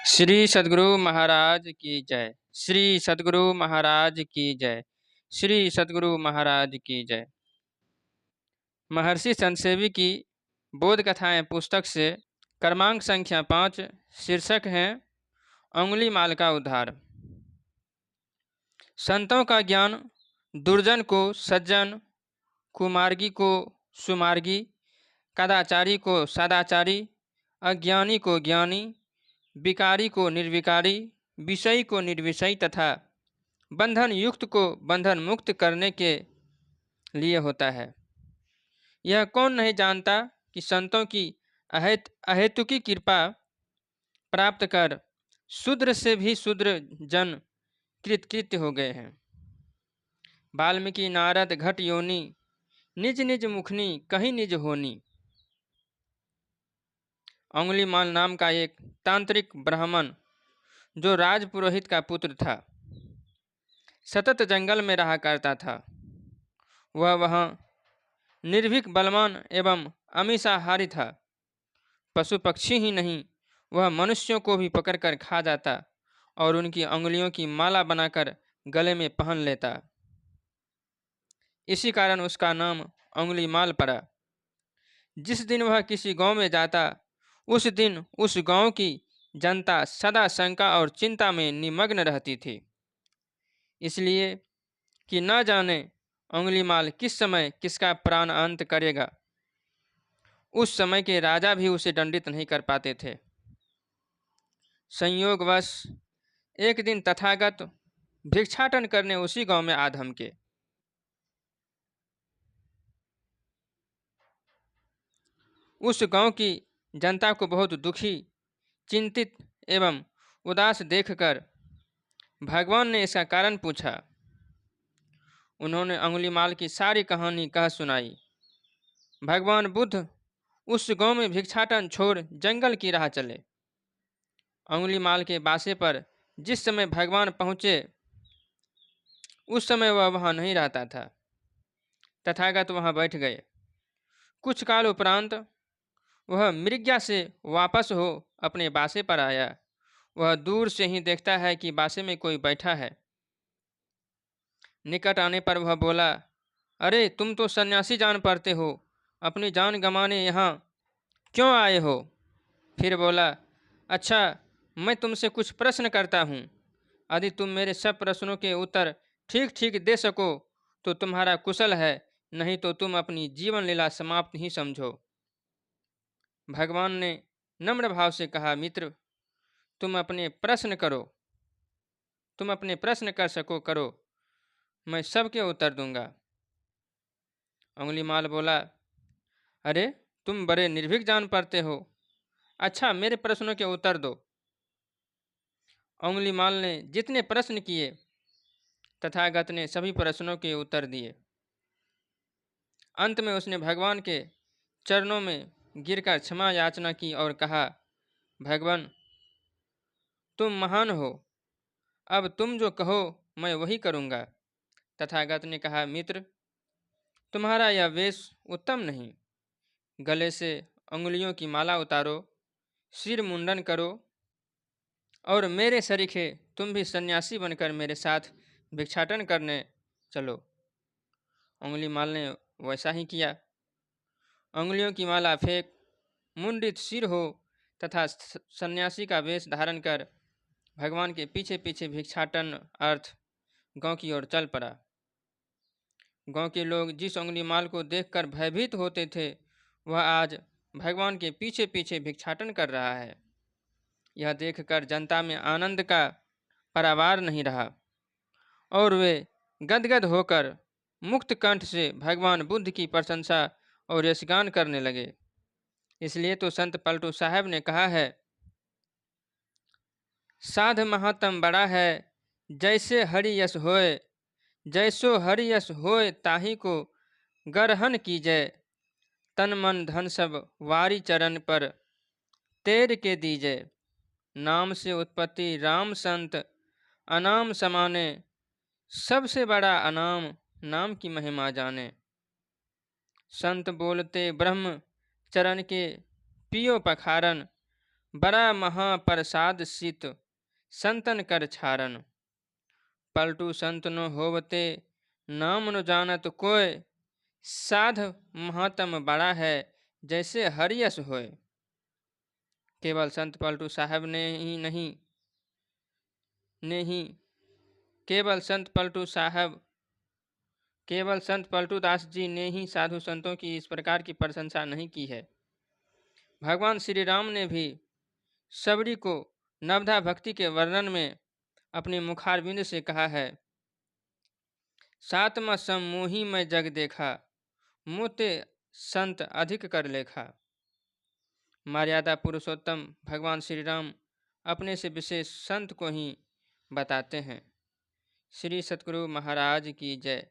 श्री सद्गुरु महाराज की जय। श्री सद्गुरु महाराज की जय। श्री सद्गुरु महाराज की जय। महर्षि संतसेवी की बोध कथाएं पुस्तक से क्रमांक संख्या 5। शीर्षक है अंगुली माल का उद्धार। संतों का ज्ञान दुर्जन को सज्जन, कुमार्गी को सुमार्गी, कदाचारी को सदाचारी, अज्ञानी को ज्ञानी, विकारी को निर्विकारी, विषयी को निर्विषयी तथा बंधन युक्त को बंधन मुक्त करने के लिए होता है। यह कौन नहीं जानता कि संतों की अहेतुकी कृपा प्राप्त कर शूद्र से भी शूद्र जन कृतकृत्य हो गए हैं। वाल्मीकि नारद घट योनि, निज निज मुखनी कहीं निज होनी। अंगुलीमाल नाम का एक तांत्रिक ब्राह्मण जो राजपुरोहित का पुत्र था, सतत जंगल में रहा करता था। वह वहाँ निर्भीक, बलवान एवं अमीषाहारी था। पशु पक्षी ही नहीं, वह मनुष्यों को भी पकड़कर खा जाता और उनकी अंगुलियों की माला बनाकर गले में पहन लेता। इसी कारण उसका नाम अंगुलीमाल पड़ा। जिस दिन वह किसी गांव में जाता, उस दिन उस गांव की जनता सदा शंका और चिंता में निमग्न रहती थी, इसलिए कि न जाने अंगुलीमाल किस समय किसका प्राण अंत करेगा। उस समय के राजा भी उसे दंडित नहीं कर पाते थे। संयोगवश एक दिन तथागत भिक्षाटन करने उसी गांव में आ धमके। उस गांव की जनता को बहुत दुखी, चिंतित एवं उदास देखकर भगवान ने इसका कारण पूछा। उन्होंने अंगुलीमाल की सारी कहानी कह सुनाई। भगवान बुद्ध उस गांव में भिक्षाटन छोड़ जंगल की राह चले। अंगुलीमाल के बासे पर जिस समय भगवान पहुँचे, उस समय वह वहाँ नहीं रहता था। तथागत वहाँ बैठ गए। कुछ काल उपरांत वह मृग्या से वापस हो अपने बासे पर आया। वह दूर से ही देखता है कि बासे में कोई बैठा है। निकट आने पर वह बोला, अरे तुम तो सन्यासी जान पड़ते हो, अपनी जान गंवाने यहाँ क्यों आए हो? फिर बोला, अच्छा, मैं तुमसे कुछ प्रश्न करता हूँ। यदि तुम मेरे सब प्रश्नों के उत्तर ठीक ठीक दे सको तो तुम्हारा कुशल है, नहीं तो तुम अपनी जीवन लीला समाप्त ही समझो। भगवान ने नम्र भाव से कहा, मित्र, तुम अपने प्रश्न करो, तुम अपने प्रश्न कर सको करो, मैं सबके उत्तर दूंगा। अंगुलीमाल बोला, अरे तुम बड़े निर्भीक जान पड़ते हो, अच्छा मेरे प्रश्नों के उत्तर दो। अंगुलीमाल ने जितने प्रश्न किए, तथागत ने सभी प्रश्नों के उत्तर दिए। अंत में उसने भगवान के चरणों में गिरकर क्षमा याचना की और कहा, भगवान तुम महान हो, अब तुम जो कहो मैं वही करूँगा। तथागत ने कहा, मित्र, तुम्हारा यह वेश उत्तम नहीं। गले से अंगुलियों की माला उतारो, सिर मुंडन करो और मेरे सरीखे तुम भी सन्यासी बनकर मेरे साथ भिक्षाटन करने चलो। अंगुलीमाल ने वैसा ही किया। अंगुलियों की माला फेंक, मुंडित सिर हो तथा सन्यासी का वेश धारण कर भगवान के पीछे पीछे भिक्षाटन अर्थ गांव की ओर चल पड़ा। गांव के लोग जिस अंगुलीमाल को देखकर भयभीत होते थे, वह आज भगवान के पीछे पीछे भिक्षाटन कर रहा है। यह देखकर जनता में आनंद का पारावार नहीं रहा और वे गदगद होकर मुक्त कंठ से भगवान बुद्ध की प्रशंसा और यशगान करने लगे। इसलिए तो संत पलटू साहब ने कहा है, साध महात्म बड़ा है, जैसे हरि यश होए, जैसो हरि यश होए ताही को गरहन कीजय, तन मन धन सब वारी चरण पर तेर के दीजय, नाम से उत्पत्ति राम संत अनाम समाने, सबसे बड़ा अनाम नाम की महिमा जाने। संत बोलते ब्रह्म चरण के पियो पखारन, बड़ा महाप्रसाद सित संतन कर छारन। पलटू संत न होवते नाम न जानत कोय, साध महात्म बड़ा है जैसे हरियस होय। केवल संत पलटू साहब ने ही केवल संत पलटू दास जी ने ही साधु संतों की इस प्रकार की प्रशंसा नहीं की है। भगवान श्री राम ने भी सबरी को नवधा भक्ति के वर्णन में अपने मुखारविंद से कहा है, सातमा सम मोही मैं जग देखा, मोते संत अधिक कर लेखा। मर्यादा पुरुषोत्तम भगवान श्री राम अपने से विशेष संत को ही बताते हैं। श्री सतगुरु महाराज की जय।